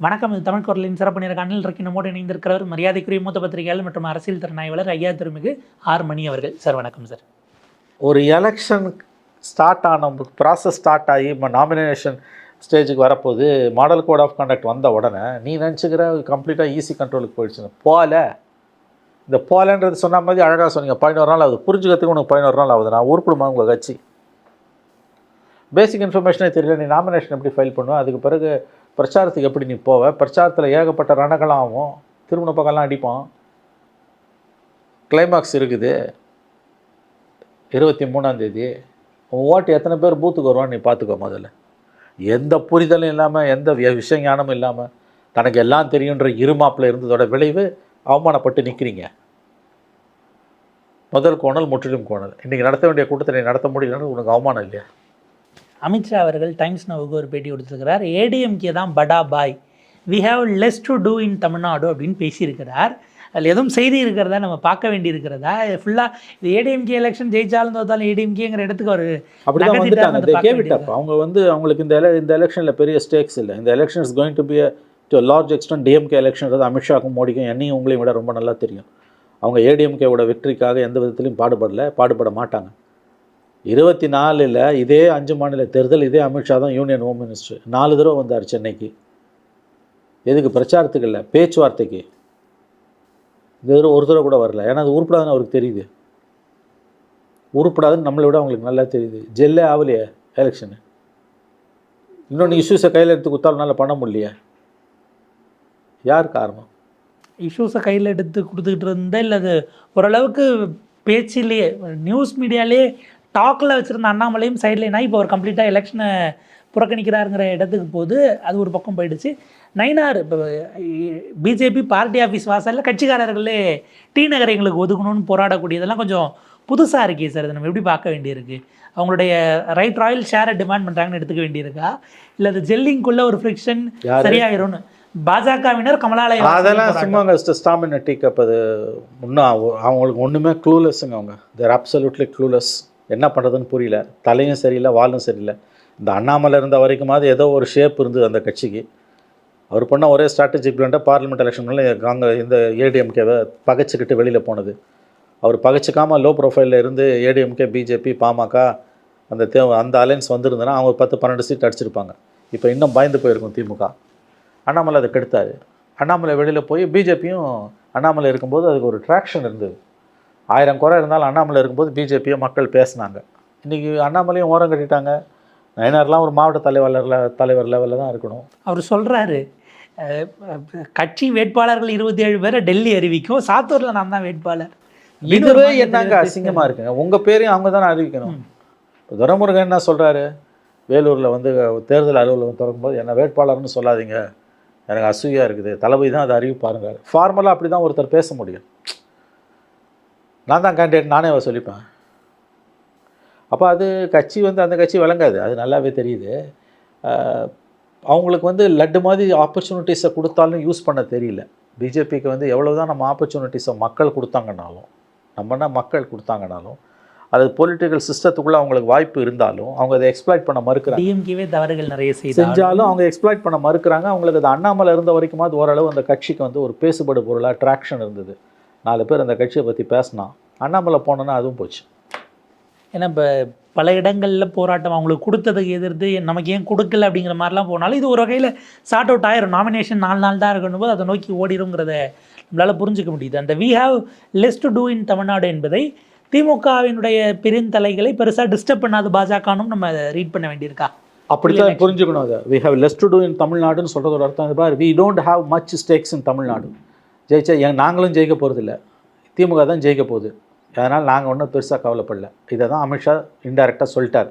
வணக்கம். இது தமிழ் குரலின் சிறப்பு நேர்காணலில் இன்றைக்கு நம்மோடு இணைந்திருக்கிறவர் மரியாதைக்குரிய மூத்த பத்திரிகையாளர் மற்றும் அரசியல் திறனாய்வாளர் ஐயா திருமிகு ஆர் மணி அவர்கள். சார் வணக்கம் சார். ஒரு எலெக்ஷன் ஸ்டார்ட் ஆன ப்ராசஸ் ஸ்டார்ட் ஆகி இப்போ நாமினேஷன் ஸ்டேஜுக்கு வரப்போது மாடல் கோட் ஆஃப் கண்டக்ட் வந்த உடனே நீ நினச்சிக்கிற கம்ப்ளீட்டாக ஈஸி கண்ட்ரோலுக்கு போயிடுச்சுன்னு இந்த போலன்றது சொன்ன மாதிரி அழகாக சொன்னீங்க. 11 நாள் ஆகுது, புரிஞ்சுக்கிறதுக்கு உனக்கு 11 நாள் ஆகுது. நான் உருப்பிடுமா உங்கள் கட்சி? பேசிக் இன்ஃபர்மேஷனே தெரியல, நீ நாமினேஷன் எப்படி ஃபைல் பண்ணுவேன்? அதுக்கு பிறகு பிரச்சாரத்துக்கு எப்படி நீ போவ? பிரச்சாரத்தில் ஏகப்பட்ட ரணங்களாம் ஆகும், திருமண பக்கம்லாம் அடிப்பான். கிளைமாக்ஸ் இருக்குது 23ஆம் தேதி. உன் ஓட்டு எத்தனை பேர் பூத்துக்கு வருவான்னு நீ பார்த்துக்கோ. முதல்ல எந்த புரிதலும் இல்லாமல், எந்த விஷய ஞானமும் இல்லாமல், தனக்கு எல்லாம் தெரியுன்ற இருமாப்பில் இருந்ததோட விளைவு அவமானப்பட்டு நிற்கிறீங்க. முதல் கோணல் முற்றிலும் கோணல். இன்றைக்கி நடத்த வேண்டிய கூட்டத்தை நடத்த முடியலன்னு உனக்கு அவமானம் இல்லையா? அமித்ஷா அவர்கள் டைம்ஸ் நவுக்கு ஒரு பேட்டி கொடுத்துருக்கிறார். ஏடிஎம்கே தான் படா பாய், we have less to do in Tamil Nadu அப்படின்னு பேசியிருக்கிறார். அதில் எதுவும் செய்தி இருக்கிறதா நம்ம பார்க்க வேண்டி இருக்கிறதா? ஃபுல்லாக இது ஏடிஎம்கே எலெக்ஷன் ஜெயிச்சாலும் தோத்தாலும் ஏடிஎம்கேங்கிற இடத்துக்கு ஒரு அப்படிதான் வந்துட்டாங்க. அவங்க அவங்களுக்கு இந்த எலெக்ஷனில் பெரிய ஸ்டேக்ஸ் இல்லை. இந்த election is going to be to large extent DMK election. அமித்ஷாக்கும் மோடிக்கும் என்னையும் உங்களையும் விட ரொம்ப நல்லா தெரியும். அவங்க ஏடிஎம்கேவோட வெற்றிக்காக எந்த விதத்திலையும் பாடுபட மாட்டாங்க. 24 இதே 5 மாநில தேர்தல், இதே அமித்ஷா தான் யூனியன் ஹோம் மினிஸ்டர். 4 தடவை வந்தார் சென்னைக்கு. எதுக்கு? பிரச்சாரத்துக்கு இல்லை, பேச்சுவார்த்தைக்கு. இது ஒரு தடவை கூட வரல. ஏன்னா அது உருப்படாதுன்னு அவருக்கு தெரியுது. உருப்படாதுன்னு நம்மளை விட அவங்களுக்கு நல்லா தெரியுது. ஜெல்லே ஆகலையே எலெக்ஷனு. இன்னொன்று இஷ்யூஸை கையில் எடுத்து கொடுத்தாலும் பண்ண முடியலையே. யார் காரணம்? இஷ்யூஸை கையில் எடுத்து கொடுத்துக்கிட்டு இருந்தால் இல்லை, அது ஓரளவுக்கு பேச்சிலேயே நியூஸ் மீடியாலே டாக்கில் வச்சுருந்த அண்ணாமலையும் சைட்லைனா இப்போ ஒரு கம்ப்ளீட்டாக எலெக்ஷனை புறக்கணிக்கிறாருங்கிற இடத்துக்கு போது அது ஒரு பக்கம் போயிடுச்சு. நயினார் இப்போ பிஜேபி பார்ட்டி ஆஃபீஸ் வாசலில் கட்சிக்காரர்களே டி நகரை எங்களுக்கு ஒதுக்கணும்னு போராடக்கூடியதெல்லாம் கொஞ்சம் புதுசாக இருக்கே சார். அதை நம்ம எப்படி பார்க்க வேண்டியிருக்கு? அவங்களுடைய ரைட் ராயல் ஷேரை டிமாண்ட் பண்ணுறாங்கன்னு எடுத்துக்க வேண்டியிருக்கா, இல்லை அது ஜெல்லிங்குள்ளே ஒரு ஃப்ரிக்ஷன் சரியாயிரும்னு பாஜகவினர் கமலாலயம் அதெல்லாம் சும்மா ஸ்டாமின் டீக்கப். அது இன்னும் அவங்களுக்கு ஒன்றுமே க்ளூலெஸ்ஸுங்க. அவங்க தேர் அப்சல்யூட்லி க்ளூலெஸ். என்ன பண்ணுறதுன்னு புரியல. தலையும் சரியில்லை, வாலும் சரியில்லை. இந்த அண்ணாமலை இருந்த வரைக்குமாவது ஏதோ ஒரு ஷேப் இருந்தது அந்த கட்சிக்கு. அவர் பண்ண ஒரே ஸ்ட்ராட்டஜிக் பிளான்ட்டாக பார்லிமெண்ட் எலெக்ஷனில் இந்த ஏடிஎம்கேவை பகைச்சிக்கிட்டு வெளியில் போனது. அவர் பகைச்சிக்காமல் லோ ப்ரொஃபைலில் இருந்து ஏடிஎம்கே, பிஜேபி, பாமக அந்த அலைன்ஸ் வந்திருந்தனா அவங்க 10-12 சீட் அடிச்சிருப்பாங்க. இப்போ இன்னும் பயந்து போயிருக்கும் திமுக. அண்ணாமலை அதை கெடுத்தார். அண்ணாமலை வெளியில் போய் பிஜேபியும் அண்ணாமலை இருக்கும்போது அதுக்கு ஒரு ட்ராக்ஷன் இருந்தது. 1000 குறை இருந்தாலும் அண்ணாமலை இருக்கும்போது பிஜேபியை மக்கள் பேசினாங்க. இன்றைக்கி அண்ணாமலையும் ஓரம் கட்டிட்டாங்க. நயினார்லாம் ஒரு மாவட்ட தலைவர் லெவலில் தான் இருக்கணும். அவர் சொல்கிறாரு, கட்சி வேட்பாளர்கள் 27 பேரை டெல்லி அறிவிக்கும், சாத்தூரில் நான் தான் வேட்பாளர். இதுவே என்னங்க அசிங்கமாக இருக்குங்க. உங்கள் பேரையும் அவங்க தானே அறிவிக்கணும். துரைமுருகன் என்ன சொல்கிறாரு? வேலூரில் தேர்தல் அலுவலகம் திறக்கும்போது என்ன வேட்பாளர்னு சொல்லாதீங்க, எனக்கு அசூயாக இருக்குது, தளபதி தான் அதை அறிவிப்பாருங்க. ஃபார்மலாக அப்படி தான் ஒருத்தர் பேச முடியும். நான் தான் கேண்டிடேட் நானே சொல்லிப்பேன். அப்போ அது கட்சி அந்த கட்சி விளங்காது. அது நல்லாவே தெரியுது. அவங்களுக்கு லட்டு மாதிரி ஆப்பர்ச்சுனிட்டிஸை கொடுத்தாலும் யூஸ் பண்ண தெரியல. பிஜேபிக்கு எவ்வளோ தான் நம்ம ஆப்பர்ச்சுனிட்டிஸை மக்கள் கொடுத்தாங்கனாலும், மக்கள் கொடுத்தாங்கனாலும், அது பொலிட்டிக்கல் சிஸ்டத்துக்குள்ளே அவங்களுக்கு வாய்ப்பு இருந்தாலும் அவங்க அதை எக்ஸ்ப்ளாய்ட் பண்ண மறுக்கிறாங்க. டிஎம்கேவே தவறுகள் நிறைய செஞ்சாலும் அவங்க எக்ஸ்ப்ளாய்ட் பண்ண மறுக்கிறாங்க. அவங்களுக்கு அது அண்ணாமலை இருந்த வரைக்குமாவது ஓரளவு அந்த கட்சிக்கு ஒரு பேசுபடு பொருளாக ட்ராக்ஷன் இருந்தது. 4 பேர் அந்த கட்சியை பற்றி பேசினா. அண்ணாமலை போனோன்னா அதுவும் போச்சு. ஏன்னா இப்போ பல இடங்களில் போராட்டம் அவங்களுக்கு கொடுத்ததுக்கு எதிர்த்து நமக்கு ஏன் கொடுக்கல அப்படிங்கிற மாதிரிலாம் போனாலும் இது ஒரு வகையில் சார்ட் அவுட் ஆயிரும். நாமினேஷன் 4 நாள் தான் இருக்கணும் போது அதை நோக்கி ஓடிடுங்கிறத நம்மளால் புரிஞ்சிக்க முடியுது. அந்த we have less to do in Tamil Nadu என்பதை திமுகவினுடைய பெருந்தலைகளை பெருசாக டிஸ்டர்ப் பண்ணாது பாஜகனும் நம்ம அதை ரீட் பண்ண வேண்டியிருக்கா? அப்படித்தான் புரிஞ்சுக்கணும். அதை we have less to do in தமிழ்நாடுன்னு சொல்கிறதோட அர்த்தம் we don't have much stakes in Tamil Nadu. ஜெயிச்சா நாங்களும் ஜெயிக்க போகிறதில்ல, திமுக தான் ஜெயிக்க போகுது. அதனால் நாங்கள் ஒன்றும் பெருசாக கவலைப்படல. இதை தான் அமித்ஷா இன்டைரக்டாக சொல்லிட்டார்.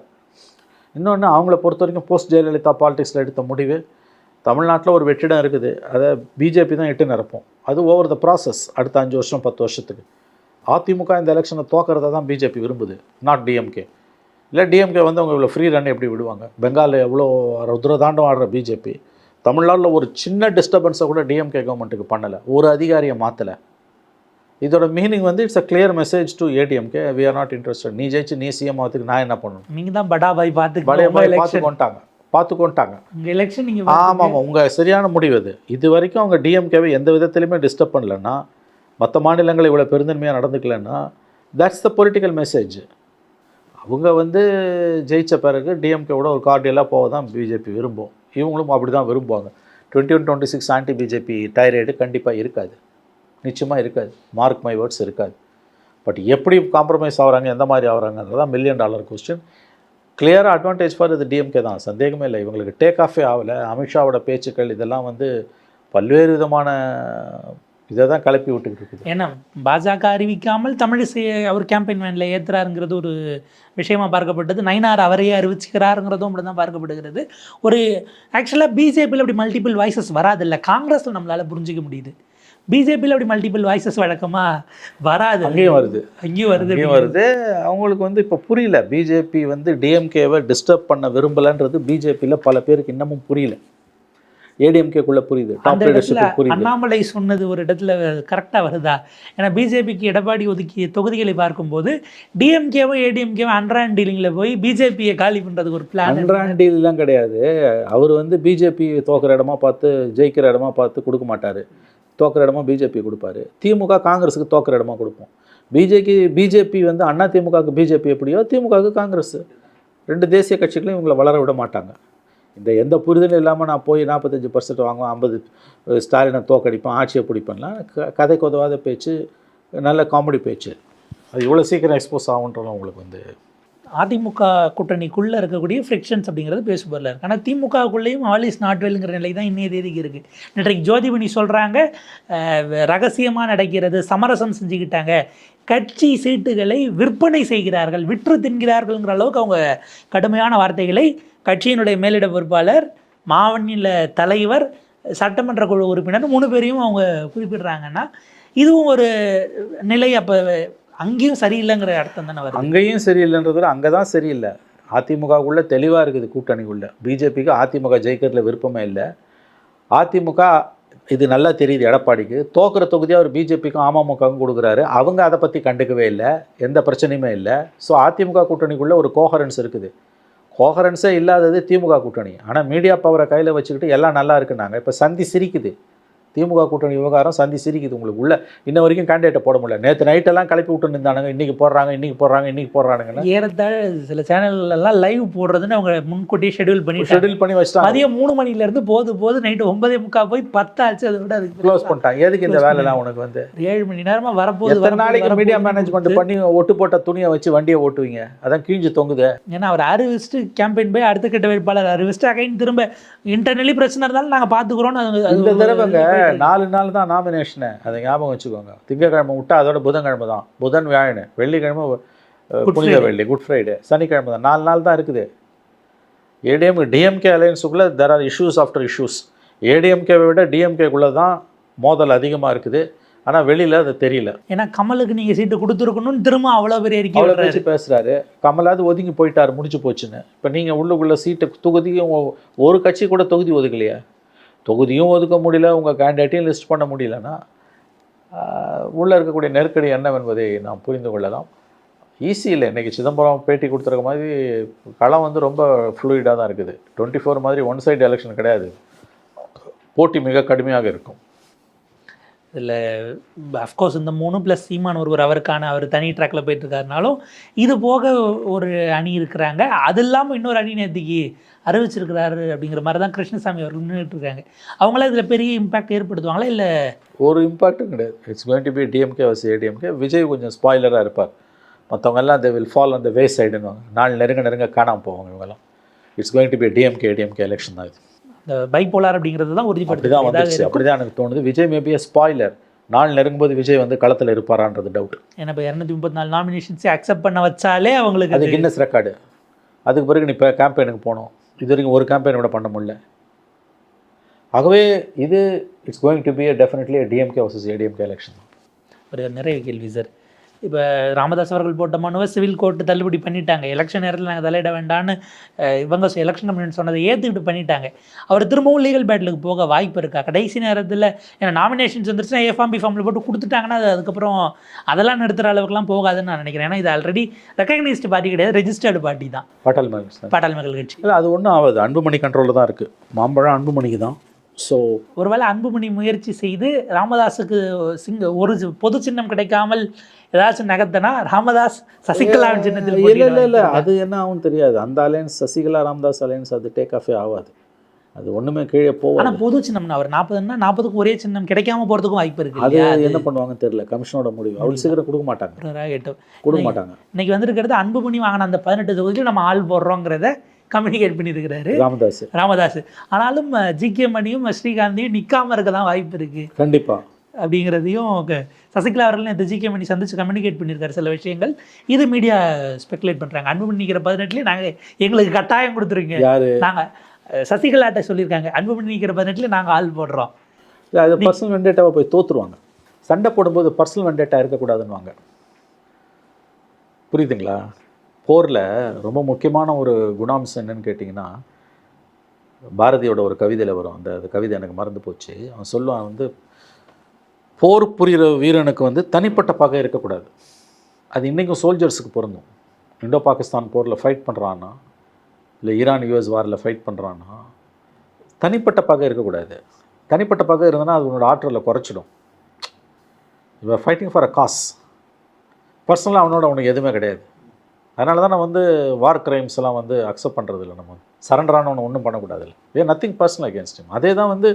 இன்னொன்று, அவங்கள பொறுத்த வரைக்கும் போஸ்ட் ஜெயலலிதா பாலிடிக்ஸில் எடுத்த முடிவு தமிழ்நாட்டில் ஒரு வெற்றிடம் இருக்குது. அதை பிஜேபி தான் எட்டு நிரப்போம். அது ஓவர் த ப்ராசஸ். அடுத்த 5 வருஷம் 10 வருஷத்துக்கு அதிமுக இந்த எலெக்ஷனை தோக்கிறத தான் பிஜேபி விரும்புது, நாட் டிஎம்கே. இல்லை டிஎம்கே அவங்க இவ்வளோ ஃப்ரீ ரன் எப்படி விடுவாங்க? பெங்காலில் எவ்வளோ ருத்ரதாண்டம் ஆடுற பிஜேபி தமிழ்நாட்டில் ஒரு சின்ன டிஸ்டர்பன்ஸை கூட டிஎம்கே கவர்மெண்ட்டுக்கு பண்ணலை, ஒரு அதிகாரியை மாற்றலை. இதோட meaning it's a clear message to ADMK, we are not interested. நீ ஜெயிச்சு நீ சிஎம் ஆகிறதுக்கு நான் என்ன பண்ணணும்? நீங்கள் தான் படா பாய் பார்த்து படைய பாய் பார்த்து கொண்டாங்க. பார்த்துக்கொண்டாங்க. உங்கள் எலெக்ஷன் நீங்கள் ஆமாம், உங்கள் சரியான முடிவு அது. இது வரைக்கும் அவங்க டிஎம்கேவை எந்த விதத்துலையுமே டிஸ்டர்ப் பண்ணலன்னா, மற்ற மாநிலங்கள் இவ்வளோ பெருந்தன்மையாக நடந்துக்கலன்னா, தட்ஸ் த பொலிட்டிக்கல் மெசேஜ். அவங்க வந்து ஜெயித்த பிறகு டிஎம்கேவோட ஒரு கார்டியலாக போக தான் பிஜேபி விரும்பும். இவங்களும் அப்படி தான் விரும்புவாங்க. 2126 ஆன்டி பிஜேபி டைரேடு கண்டிப்பாக இருக்காது, நிச்சயமாக இருக்காது. மார்க் மை வேர்ட்ஸ் இருக்காது. பட் எப்படி காம்ப்ரமைஸ் ஆகிறாங்க, எந்த மாதிரி ஆகிறாங்கன்றது தான் $1 மில்லியன் கொஸ்டின். கிளியராக அட்வான்டேஜ் ஃபார் இது டிஎம்கே தான், சந்தேகமே இல்லை. இவங்களுக்கு டேக் ஆஃபே ஆகலை. அமித்ஷாவோட பேச்சுக்கள் இதெல்லாம் வந்து பல்வேறு விதமான இதை தான் கிளப்பி விட்டுக்கிட்டு இருக்குது. ஏன்னா பாஜக அறிவிக்காமல் தமிழிசை அவர் கேம்பெயின் வேனில் ஏற்றுறாருங்கிறது ஒரு விஷயமா பார்க்கப்பட்டது. நயினார் அவரையே அறிவிச்சுக்கிறாருங்கிறதும் அப்படி தான் பார்க்கப்படுகிறது. ஒரு ஆக்சுவலாக பிஜேபியில் அப்படி மல்டிபிள் வாய்ஸஸ் வராதில்ல, காங்கிரஸில் நம்மளால் புரிஞ்சிக்க முடியுது. பிஜேபியில் அப்படி மல்டிபிள் வாய்ஸஸ் வழக்கமாக வராது, அங்கேயும் வருது, அங்கேயும் வருது. அவங்களுக்கு வந்து இப்போ புரியல, பிஜேபி வந்து டிஎம்கேவை டிஸ்டர்ப் பண்ண விரும்பலைன்றது பிஜேபியில் பல பேருக்கு இன்னமும் புரியல. ஏடிஎம்கேக்குள்ளே புரியுது, டாப் லீடர்ஷிப் புரியுது. அண்ணாமலை சொன்னது ஒரு இடத்துல கரெக்டாக வருதா? ஏன்னா பிஜேபிக்கு எடப்பாடி ஒதுக்கிய தொகுதிகளை பார்க்கும்போது டிஎம்கேவும் ஏடிஎம்கேவும் அண்ட்ரான் டீலிங்கில் போய் பிஜேபியை காலி பண்ணுறதுக்கு ஒரு பிளான். அண்ட்ரான் டீல்லாம் கிடையாது. அவர் வந்து பிஜேபி தோக்கிற இடமா பார்த்து ஜெயிக்கிற இடமா பார்த்து கொடுக்க மாட்டார். தோக்கிற இடமா பிஜேபி கொடுப்பாரு. திமுக காங்கிரஸுக்கு தோக்கிற இடமா கொடுப்போம். பிஜேபி வந்து அண்ணா திமுகவுக்கு பிஜேபி எப்படியோ திமுகவுக்கு காங்கிரஸ், 2 தேசிய கட்சிகளையும் இவங்களை வளர விட மாட்டாங்க. இந்த எந்த புரிதலும் இல்லாமல் நான் போய் 45% வாங்குவேன், 50 ஸ்டாலினை தோக்கடிப்பேன், ஆட்சியை பிடிப்பேன்லாம் கதைக்கு உதவாத பேச்சு, நல்ல காமெடி பேச்சு. அது இவ்வளோ சீக்கிரம் எக்ஸ்போஸ் ஆகுன்றலாம் உங்களுக்கு வந்து. அதிமுக கூட்டணிக்குள்ளே இருக்கக்கூடிய ஃப்ரிக்ஷன்ஸ் அப்படிங்கிறது பேசுபொருள் இருக்குது. ஆனால் திமுகவுக்குள்ளேயும் ஆல் இஸ் நாட் வெல்ங்கிற நிலை தான் இன்னைய தேதிக்கு இருக்குது. இன்றைக்கு ஜோதிமணி சொல்கிறாங்க ரகசியமாக நடக்கிறது, சமரசம் செஞ்சுக்கிட்டாங்க, கட்சி சீட்டுகளை விற்பனை செய்கிறார்கள், விற்று தின்கிறார்கள்ங்கிற அளவுக்கு அவங்க கடுமையான வார்த்தைகளை கட்சியினுடைய மேலிட பொறுப்பாளர், மாநில தலைவர், சட்டமன்ற குழு உறுப்பினர் 3 பேரையும் அவங்க குறிப்பிடுறாங்கன்னா இதுவும் ஒரு நிலை. அப்போ அங்கேயும் சரியில்லைங்கிற அர்த்தம் தானே வருது. அங்கேயும் சரியில்லைன்றது அங்கே தான் சரியில்லை. அதிமுகவுக்குள்ளே தெளிவாக இருக்குது கூட்டணிக்குள்ளே. பிஜேபிக்கு அதிமுக ஜெயிக்கிறதுல விருப்பமே இல்லை. அதிமுக இது நல்லா தெரியுது எடப்பாடிக்கு. தோக்கிற தொகுதியாக அவர் பிஜேபிக்கும் அமமுகவும் கொடுக்குறாரு. அவங்க அதை பற்றி கண்டுக்கவே இல்லை, எந்த பிரச்சனையுமே இல்லை. ஸோ அதிமுக கூட்டணிக்குள்ளே ஒரு கோஹரன்ஸ் இருக்குது. கோஹரன்ஸே இல்லாதது திமுக கூட்டணி. ஆனால் மீடியா பவரை கையில் வச்சுக்கிட்டு எல்லாம் நல்லா இருக்குன்னாங்க. இப்போ சந்தி சிரிக்குது, திமுக கூட்டணி விவகாரம் சந்தி சிரிக்குது. உங்களுக்கு உள்ள இன்ன வரைக்கும் கேண்டிடேட்டை போட முடியல. நேற்று நைட்டெல்லாம் கிளப்பி விட்டு நின்றானுங்க, இன்றைக்கி போடுறாங்கன்னு ஏறத்தாழ சில சேனல்லாம் லைவ் போடுறதுன்னு அவங்க முன்கூட்டியே ஷெடியூல் பண்ணி வச்சுட்டாங்க. மதியம் 3 மணிலேருந்து போது நைட்டு 9:45 போய் 10 ஆச்சு. அதை விட அதுக்கு க்ளோஸ் பண்ணிட்டாங்க. எதுக்கு இந்த வேலைலாம் உனக்கு வந்து 7 மணி நேரமாக வரப்போகுது. எத்தனை நாளைக்கு மீடியா மேனேஜ்மெண்ட் பண்ணி ஒட்டு போட்ட துணியை வச்சு வண்டியை ஓட்டுவீங்க? அதான் கிழிஞ்சு தொங்குது. ஏன்னா அவர் அறிவிச்சுட்டு கேம்பெயின் போய் அடுத்த கட்ட வேட்பாளர் அறிவிச்சுட்டு அகைன் திரும்ப இன்டர்னலி பிரச்சனை இருந்தாலும் நாங்கள் பார்த்துக்குறோன்னு இந்த தடவைங்க 4 நாள் தான் நாமினேஷனு. அதை ஞாபகம் வச்சுக்கோங்க. திங்கக்கிழமை விட்டா அதோட புதன்கிழமை தான், புதன் வியாழன், வெள்ளிக்கிழமை புனித வெள்ளி, குட் ஃப்ரைடே, சனிக்கிழமை தான், 4 நாள் தான் இருக்குது. டிஎம்கே அலையன்ஸுக்குள்ளே there are issues after issues. ஏடிஎம்கேவை விட டிஎம்கேக்குள்ளே தான் மோதல் அதிகமாக இருக்குது. ஆனால் வெளியில் அது தெரியல. ஏன்னா கமலுக்கு நீங்கள் சீட்டு கொடுத்துருக்கணும்னு திரும்ப அவ்வளோ பெரிய அறிக்கை அவ்வளோ பேச்சு பேசுகிறாரு. கமலாவது ஒதுங்கி போயிட்டார், முடிச்சு போச்சுன்னு. இப்போ நீங்கள் உள்ளுக்குள்ளே சீட்டு தொகுதியும் ஒரு கட்சி கூட தொகுதி ஒதுக்கலையா? தொகுதியும் ஒதுக்க முடியல, உங்கள் கேண்டிடேட்டையும் லிஸ்ட் பண்ண முடியலன்னா உள்ளே இருக்கக்கூடிய நெருக்கடி என்னவென்பதை நாம் புரிந்து கொள்ளலாம். ஈஸி இல்லை. இன்றைக்கி சிதம்பரம் பேட்டி கொடுத்துருக்க மாதிரி களம் வந்து ரொம்ப ஃப்ளூயிடாக தான் இருக்குது. 24 மாதிரி ஒன் சைடு எலெக்ஷன் கிடையாது. போட்டி மிக கடுமையாக இருக்கும். இதில் அஃப்கோர்ஸ் இந்த 3 + சீமான் ஒருவர் அவர் தனி ட்ராக்கில் போயிட்டுருக்காருனாலும் இது போக ஒரு அணி இருக்கிறாங்க. அது இல்லாமல் இன்னொரு அணி நேற்றுக்கு அறிவிச்சிருக்கிறாரு அப்படிங்கிற மாதிரி தான் கிருஷ்ணசாமி அவர்கள் நின்றுட்டுருக்காங்க. அவங்களாம் இதில் பெரிய இம்பேக்ட் ஏற்படுத்துவாங்களா? இல்லை, ஒரு இம்பாக்டும் கிடையாது. It's going to be DMK versus ADMK. Vijay கொஞ்சம் ஸ்பாய்லராக இருப்பார். மற்றவங்கெல்லாம் they will fall on the way சைடுன்னு நாள் நெருங்க காணாமல் போவாங்க இவங்கெல்லாம். It's going to be DMK ADMK election தான் இது. இந்த பைபோலார் அப்படிங்கிறது தான் உறுதிப்படுத்தி தான் வந்துச்சு. அப்படி தான் எனக்கு தோணுது. Vijay maybe spoiler. நாள் நெருங்கும்போது விஜய் வந்து களத்தில் இருப்பாரான்றது டவுட். ஏன்னா இப்போ 234 நாமினேஷன்ஸை அக்செப்ட் பண்ண வச்சாலே அவங்களுக்கு அது கின்னஸ் ரெக்கார்டு. அதுக்கு பிறகு நீ இப்போ கேம்பெயினுக்கு போனோம். இது வரைக்கும் ஒரு கேம்பெயின் கூட பண்ண முடியல. ஆகவே இது it's going to be definitely DMK versus ADMK election. ஒரு நிறைய கேள்வி சார். இப்போ ராமதாஸ் அவர்கள் போட்ட மனுவை சிவில் கோர்ட்டு தள்ளுபடி பண்ணிட்டாங்க. எலெக்ஷன் நேரத்தில் நாங்கள் தலையிட வேண்டான்னு இவங்க எலெக்ஷன் கமிஷன் சொன்னதை ஏற்றுக்கிட்டு பண்ணிட்டாங்க. அவர் திரும்பவும் லீகல் பேட்டிலுக்கு போக வாய்ப்பு இருக்கா? கடைசி நேரத்தில் ஏன்னா நாமினேஷன்ஸ் வந்துருச்சுன்னா ஏஃபார்ம் பிஃபார்மில் போட்டு கொடுத்துட்டாங்கன்னா அது அதுக்கப்புறம் அதெல்லாம் நிறுத்துகிற அளவுக்குலாம் போகாதுன்னு நான் நினைக்கிறேன். ஏன்னா இது ஆல்ரெடி ரெக்கக்னைஸ்டு பார்ட்டி கிடையாது, ரெஜிஸ்டர்டு பார்ட்டி தான் பாட்டாளி மக்கள் கட்சி. இல்லை அது ஒன்றும் ஆகாது, அன்புமணி கண்ட்ரோலில் தான் இருக்குது. மாம்பழம் அன்புமணிக்கு தான். ஸோ ஒருவேளை அன்புமணி முயற்சி செய்து ராமதாஸுக்கு ஒரு பொது சின்னம் கிடைக்காமல் ஏதாச்சும் நகர்த்தனா ராமதாஸ் சசிகலா சின்னத்தில் இல்லை அது என்ன ஆகும் தெரியாது. அந்த அலையன்ஸ் சசிகலா ராமதாஸ் அலையன்ஸ் அது டேக் ஆஃபே ஆகாது, அது ஒன்றுமே கீழே போகும். ஆனால் பொது சின்னம்னா அவர் 40ன்னா 40க்கு ஒரே சின்னம் கிடைக்காம போகிறதுக்கும் வாய்ப்பு இருக்குது. அது என்ன பண்ணுவாங்கன்னு தெரியல, கமிஷனோட முடிவு. அவ்வளோ சீக்கிரம் கொடுக்க மாட்டாங்க. இன்னைக்கு வந்துருக்கிறது அன்புமணி வாங்கின அந்த 18 தொகுதியில் நம்ம ஆள் போடுறோங்கிறத கம்யூனிகேட் பண்ணியிருக்கிறாரு ராமதாஸ். ஆனாலும் ஜிகே மணியும் ஸ்ரீகாந்தியும் நிற்காம இருக்க தான் வாய்ப்பு இருக்குது கண்டிப்பாக அப்படிங்கிறதையும் சசிகலா அவர்கள் இந்த ஜிகே மணி சந்திச்சு கம்யூனிகேட் பண்ணியிருக்காரு சில விஷயங்கள். இது மீடியா ஸ்பெகுலேட் பண்ணுறாங்க. அன்புமணி நிற்கிற 18 நாங்கள் எங்களுக்கு கட்டாயம் கொடுத்துருங்க, நாங்கள் சசிகலாட்ட சொல்லியிருக்காங்க அன்புமணி நிற்கிற 18 நாங்கள் ஆள் போடுறோம். அது பர்சனல் வெண்டேட்டாவை போய் தோற்றுருவாங்க. சண்டை போடும்போது பர்சனல் வெண்டேட்டா இருக்கக்கூடாதுன்னுவாங்க. புரியுதுங்களா? போரில் ரொம்ப முக்கியமான ஒரு குணாம்சம் என்னன்னு கேட்டிங்கன்னா, பாரதியோட ஒரு கவிதையில் வரும். அந்த கவிதை எனக்கு மறந்து போச்சு. அவன் சொல்லுவான் வந்து, போர் புரிகிற வீரனுக்கு வந்து தனிப்பட்ட பகை இருக்கக்கூடாது. அது இன்றைக்கும் சோல்ஜர்ஸுக்கு பொருந்தும். இண்டோ பாகிஸ்தான் போரில் ஃபைட் பண்ணுறான்னா, இல்லை ஈரான் யூஎஸ் வாரில் ஃபைட் பண்ணுறான்னா, தனிப்பட்ட பகை இருக்கக்கூடாது. தனிப்பட்ட பகை இருந்ததுன்னா அது உன்னோட ஆற்றலை குறைச்சிடும். இப்போ ஃபைட்டிங் ஃபார் அ காஸ். பர்சனலாக அவனோட அவனுக்கு எதுவுமே கிடையாது. அதனால தான் நான் வந்து வார் கிரைம்ஸ் எல்லாம் வந்து அக்செப்ட் பண்ணுறதில்ல. நம்ம சரண்டரான ஒன்று ஒன்றும் பண்ணக்கூடாது. இல்லை நத்திங் பர்சனல் அகேன்ஸ்ட் ஹிம். அதே தான் வந்து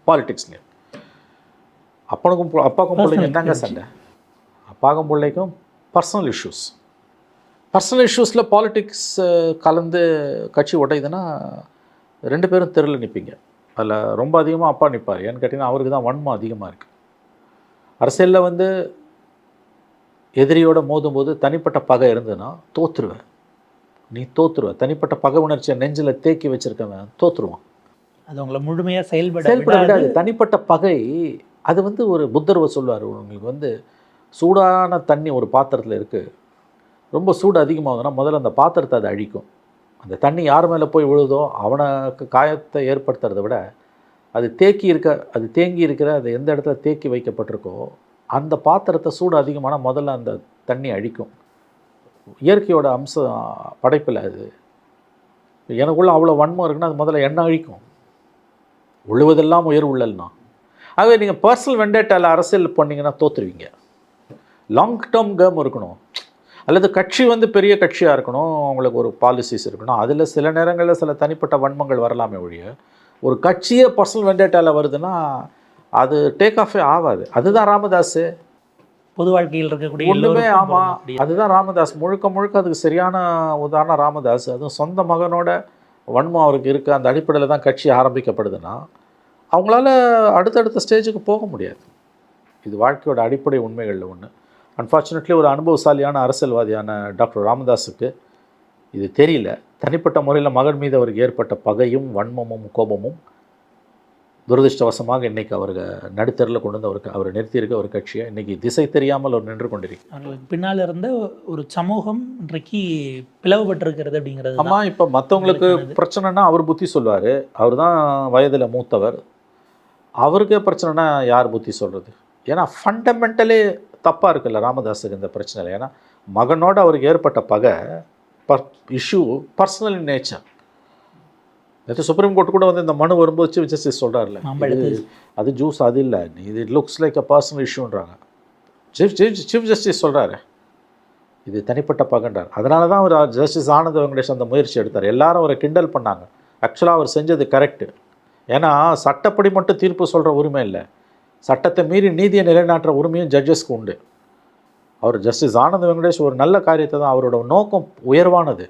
பாலிடிக்ஸ்லேயும். அப்பாக்கும் பிள்ளைக்கும் என்னங்க சண்டை? அப்பாக்கும் பிள்ளைக்கும் பர்சனல் இஷ்யூஸில் பாலிடிக்ஸ் கலந்து கட்சி உடையுதுன்னா 2 பேரும் தெருவில் நிற்பீங்க. அதில் ரொம்ப அதிகமாக அப்பா நிற்பார். ஏன்னு கேட்டிங்கன்னா அவருக்கு தான் வன்மம் அதிகமாக இருக்குது. அரசியலில் வந்து எதிரியோட மோதும்போது தனிப்பட்ட பகை இருந்ததுன்னா தோற்றுருவேன். நீ தோற்றுருவேன். தனிப்பட்ட பகை உணர்ச்சியை நெஞ்சில் தேக்கி வச்சுருக்கவன் தோற்றுருவான். அது உங்களை முழுமையாக செயல்பட விடாது. தனிப்பட்ட பகை அது வந்து ஒரு புத்தர்வை சொல்லுவார், உங்களுக்கு வந்து சூடான தண்ணி ஒரு பாத்திரத்தில் இருக்குது, ரொம்ப சூடு அதிகமாகுதுன்னா முதல்ல அந்த பாத்திரத்தை அதை அழிக்கும். அந்த தண்ணி யார் மேலே போய் விழுதோ அவனுக்கு காயத்தை ஏற்படுத்துறதை விட அது தேங்கி இருக்கிற அது எந்த இடத்துல தேக்கி வைக்கப்பட்டிருக்கோ அந்த பாத்திரத்தை சூடு அதிகமான முதல்ல அந்த தண்ணி அழிக்கும். இயற்கையோட அம்சம் படைப்பில் அது. எனக்குள்ள அவ்வளோ வன்மம் இருக்குன்னா அது முதல்ல எண்ணெய் அழிக்கும். உழுவதெல்லாம் உயர் உள்ளல்னா. ஆகவே நீங்கள் பர்சனல் வெண்டேட்டாவில் அரசியல் பண்ணிங்கன்னா தோற்றுருவீங்க. லாங் டேர்ம் கேம் இருக்கணும். அல்லது கட்சி வந்து பெரிய கட்சியாக இருக்கணும், அவங்களுக்கு ஒரு பாலிசிஸ் இருக்கணும். அதில் சில நேரங்களில் சில தனிப்பட்ட வன்மங்கள் வரலாமே ஒழிய ஒரு கட்சியே பர்சனல் வெண்டேட்டாவில் வருதுன்னா அது டேக் ஆஃபே ஆகாது. அதுதான் ராமதாஸ் பொது வாழ்க்கையில் இருக்கக்கூடிய ஒன்றுமே. ஆமாம், அதுதான் ராமதாஸ் முழுக்க அதுக்கு சரியான உதாரணம் ராமதாஸ். அதுவும் சொந்த மகனோட வன்மம் அவருக்கு இருக்குது. அந்த அடிப்படையில் தான் கட்சி ஆரம்பிக்கப்படுதுன்னா அவங்களால அடுத்தடுத்த ஸ்டேஜுக்கு போக முடியாது. இது வாழ்க்கையோட அடிப்படை உண்மைகளில் ஒன்று. அன்ஃபார்ச்சுனேட்லி ஒரு அனுபவசாலியான அரசியல்வாதியான டாக்டர் ராமதாஸுக்கு இது தெரியல. தனிப்பட்ட முறையில் மகன் மீது அவருக்கு ஏற்பட்ட பகையும் வன்மமும் கோபமும் துரதிருஷ்டவசமாக இன்றைக்கி அவருக்கு நடுத்தரில் கொண்டு வந்து அவர் நிறுத்தியிருக்க ஒரு கட்சியை இன்றைக்கி திசை தெரியாமல் அவர் நின்று கொண்டிருக்கு. அவர்களுக்கு பின்னால் இருந்த ஒரு சமூகம் இன்றைக்கு பிளவுபட்டிருக்கிறது அப்படிங்கிறது. ஆமாம், இப்போ மற்றவங்களுக்கு பிரச்சனைனா அவர் புத்தி சொல்வார். அவர் தான் வயதில் மூத்தவர். அவருக்கே பிரச்சனைனா யார் புத்தி சொல்கிறது? ஏன்னா ஃபண்டமெண்டலே தப்பாக இருக்குல்ல ராமதாஸுக்கு இந்த பிரச்சனையில். ஏன்னா மகனோட அவருக்கு ஏற்பட்ட பகை இஷ்யூ பர்சனல் இன் நேச்சர். நேற்று சுப்ரீம் கோர்ட் கூட வந்து இந்த மனு வரும்போது சீஃப் ஜஸ்டிஸ் சொல்கிறார்ல, அது ஜூஸ் அது இல்லை, இது லுக்ஸ் லைக் அ பர்சனல் இஷ்யூன்றாங்க. சீஃப் ஜஸ்டிஸ் சொல்கிறாரு இது தனிப்பட்ட பகன்றார். அதனால தான் அவர் ஜஸ்டிஸ் ஆனந்த் வெங்கடேஷ் அந்த முயற்சி எடுத்தார். எல்லாரும் அவரை கிண்டல் பண்ணாங்க. ஆக்சுவலாக அவர் செஞ்சது கரெக்டு. ஏன்னா சட்டப்படி மட்டும் தீர்ப்பு சொல்கிற உரிமை இல்லை, சட்டத்தை மீறி நீதியை நிலைநாட்டுற உரிமையும் ஜட்ஜஸ்க்கு உண்டு. அவர் ஜஸ்டிஸ் ஆனந்த் வெங்கடேஷ் ஒரு நல்ல காரியத்தை தான், அவரோட நோக்கம் உயர்வானது,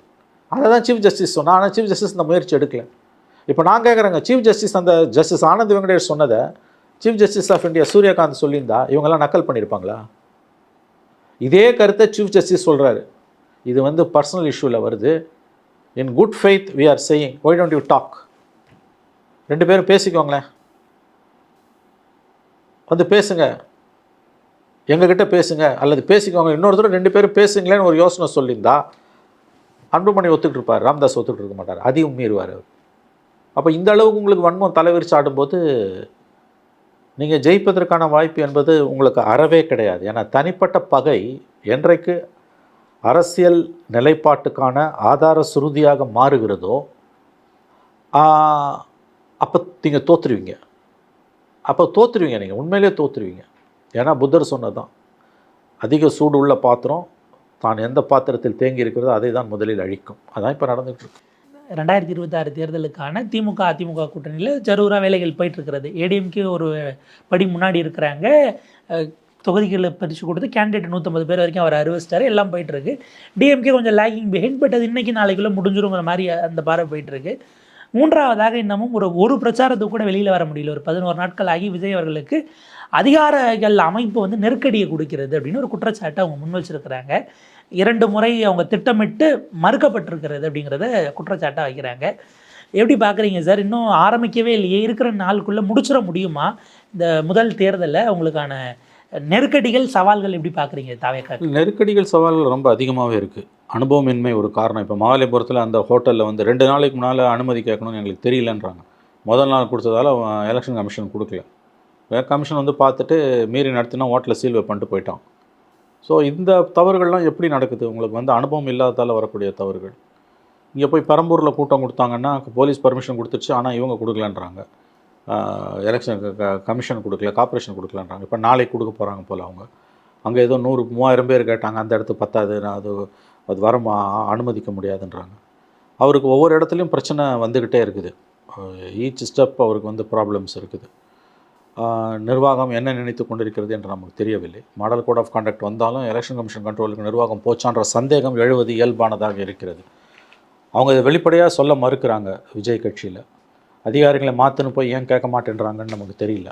அதை தான் சீஃப் ஜஸ்டிஸ் சொன்னார். ஆனால் சீஃப் ஜஸ்டிஸ் இந்த முயற்சி எடுக்கல. இப்போ நான் கேட்குறேங்க, சீஃப் ஜஸ்டிஸ் அந்த ஜஸ்டிஸ் ஆனந்த் வெங்கடேஷ் சொன்னதை chief justice of India Suryakant சொல்லியிருந்தா இவங்கெல்லாம் நக்கல் பண்ணியிருப்பாங்களா? இதே கருத்தை சீஃப் ஜஸ்டிஸ் சொல்கிறாரு, இது வந்து பர்சனல் இஷ்யூவில் வருது, in good faith we are saying why don't you talk, 2 பேரும் பேசிக்கோங்களேன், வந்து பேசுங்க, எங்ககிட்ட பேசுங்க அல்லது பேசிக்கோங்க, இன்னொருத்தர் 2 பேரும் பேசுங்களேன்னு ஒரு யோசனை சொல்லியிருந்தா அன்புமணி ஒத்துக்கிட்டு இருப்பார், ராமதாஸ் ஒத்துக்கிட்டு இருக்க மாட்டார், அதையும் மீறுவார் அவர். அப்போ இந்த அளவுக்கு உங்களுக்கு வன்மம் தலைவிரிச்சு ஆடும்போது நீங்கள் ஜெயிப்பதற்கான வாய்ப்பு என்பது உங்களுக்கு அறவே கிடையாது. ஏன்னா தனிப்பட்ட பகை என்றைக்கு அரசியல் நிலைப்பாட்டுக்கான ஆதார சுருதியாக மாறுகிறதோ அப்போ நீங்கள் தோற்றுருவீங்க. நீங்கள் உண்மையிலே தோற்றுருவீங்க. ஏன்னா புத்தர் சொன்னதான், அதிக சூடு உள்ள பாத்திரம் தான் எந்த பாத்திரத்தில் தேங்கி இருக்கிறதோ அதை தான் முதலில் அழிக்கும். அதான் இப்போ நடந்துகிட்டு இருக்கு. 2026 தேர்தலுக்கான திமுக அதிமுக கூட்டணியில் ஜரூராக வேலைகள் போயிட்டுருக்கிறது. ஏடிஎம்கே ஒரு படி முன்னாடி இருக்கிறாங்க. தொகுதிகளை பிரித்து கொடுத்து கேண்டிடேட் 150 பேர் வரைக்கும் அவர் அறிவிச்சிட்டாரு, எல்லாம் போயிட்டுருக்கு. டிஎம்கே கொஞ்சம் லேகிங் பிஹைண்ட், பட் அது இன்றைக்கி நாளைக்குள்ளே முடிஞ்சிருங்கிற மாதிரி அந்த பார்வை போயிட்டுருக்கு. மூன்றாவதாக இன்னமும் ஒரு பிரச்சாரத்துக்கு கூட வெளியில் வர முடியல. ஒரு 11 நாட்கள் ஆகி விஜய் அவர்களுக்கு அதிகாரங்கள் அமைப்பு வந்து நெருக்கடியை கொடுக்கிறது அப்படின்னு ஒரு குற்றச்சாட்டை அவங்க முன் வச்சிருக்கிறாங்க. 2 முறை அவங்க திட்டமிட்டு மறுக்கப்பட்டிருக்கிறது அப்படிங்கிறத குற்றச்சாட்டாக வைக்கிறாங்க. எப்படி பார்க்குறீங்க சார்? இன்னும் ஆரம்பிக்கவே இல்லையே, இருக்கிற நாளுக்குள்ளே முடிச்சிட முடியுமா இந்த முதல் தேர்தலில்? அவங்களுக்கான நெருக்கடிகள் சவால்கள் எப்படி பார்க்குறீங்க தாவேக்கா? நெருக்கடிகள் சவால்கள் ரொம்ப அதிகமாகவே இருக்குது. அனுபவமின்மை ஒரு காரணம். இப்போ மகாபலிபுரத்தில் அந்த ஹோட்டலில் வந்து 2 நாளைக்கு முன்னால் அனுமதி கேட்கணும்னு எங்களுக்கு தெரியலன்றாங்க. முதல் நாள் கொடுத்ததால எலெக்ஷன் கமிஷன் கொடுக்கல. கமிஷன் வந்து பார்த்துட்டு மீறி நடத்தினா ஹோட்டலில் சீல் பண்ணிட்டு போயிட்டான். ஸோ இந்த தவறுகள்லாம் எப்படி நடக்குது? உங்களுக்கு வந்து அனுபவம் இல்லாததால் வரக்கூடிய தவறுகள். இங்கே போய் பெரம்பூரில் கூட்டம் கொடுத்தாங்கன்னா போலீஸ் பர்மிஷன் கொடுத்துருச்சு, ஆனால் இவங்க கொடுக்கலன்றாங்க. எலெக்ஷன் கமிஷன் கொடுக்கல, கார்ப்பரேஷன் கொடுக்கலன்றாங்க. இப்போ நாளைக்கு கொடுக்க போகிறாங்க போல் அவங்க. அங்கே ஏதோ 100-3000 பேர் கேட்டாங்க, அந்த இடத்துக்கு பத்தாது, நான் அது வர அனுமதிக்க முடியாதுன்றாங்க. அவருக்கு ஒவ்வொரு இடத்துலையும் பிரச்சனை வந்துக்கிட்டே இருக்குது. ஈச் ஸ்டெப் அவருக்கு வந்து ப்ராப்ளம்ஸ் இருக்குது. நிர்வாகம் என்ன நினைத்து கொண்டிருக்கிறது என்று நமக்கு தெரியவில்லை. மாடல் கோட் ஆஃப் கான்டக்ட் வந்தாலும் எலெக்ஷன் கமிஷன் கண்ட்ரோலுக்கு நிர்வாகம் போச்சான்ற சந்தேகம் எழுவது இயல்பானதாக இருக்கிறது. அவங்க இதை வெளிப்படையாக சொல்ல மறுக்கிறாங்க. விஜய் கட்சியில் அதிகாரிகளை மாற்றுன்னு போய் ஏன் கேட்க மாட்டேன்றாங்கன்னு நமக்கு தெரியல.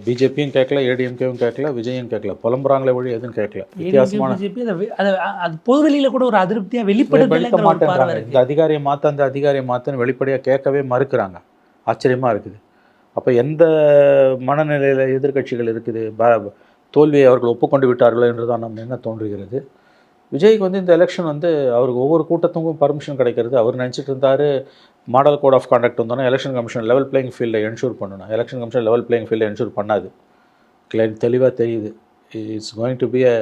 பிஜேபியும் கேட்கல, ஏடிஎம்கேவும் கேட்கல, விஜயும் கேட்கல, புலம்புறாங்களே வழி எதுவும் கேட்கல. வித்தியாசமான பொது வெளியில் கூட ஒரு அதிருப்தியாக வெளிப்படுத்த மாட்டேன்றாங்க. இந்த அதிகாரியை மாற்ற அந்த அதிகாரியை மாற்றன்னு வெளிப்படையாக கேட்கவே மறுக்கிறாங்க. ஆச்சரியமாக இருக்குது. அப்போ எந்த மனநிலையில் எதிர்கட்சிகள் இருக்குது? தோல்வியை அவர்கள் ஒப்புக்கொண்டு விட்டார்களோ என்று தான் நம்ம என்ன தோன்றுகிறது. விஜய்க்கு வந்து இந்த எலெக்ஷன் வந்து அவருக்கு ஒவ்வொரு கூட்டத்துக்கும் பர்மிஷன் கிடைக்கிறது. அவர் நினச்சிட்டு இருந்தார் மாடல் கோட் ஆஃப் கான்டக்ட் வந்தோன்னா எலெக்ஷன் கமிஷன் லெவல் பிளேயிங் ஃபீல்டை என்ஷூர் பண்ணணும். எலெக்ஷன் கமிஷன் லெவல் பிளேயிங் ஃபீல்டை என்ஷூர் பண்ணாது. தெளிவாக தெரியுது. It's going to be a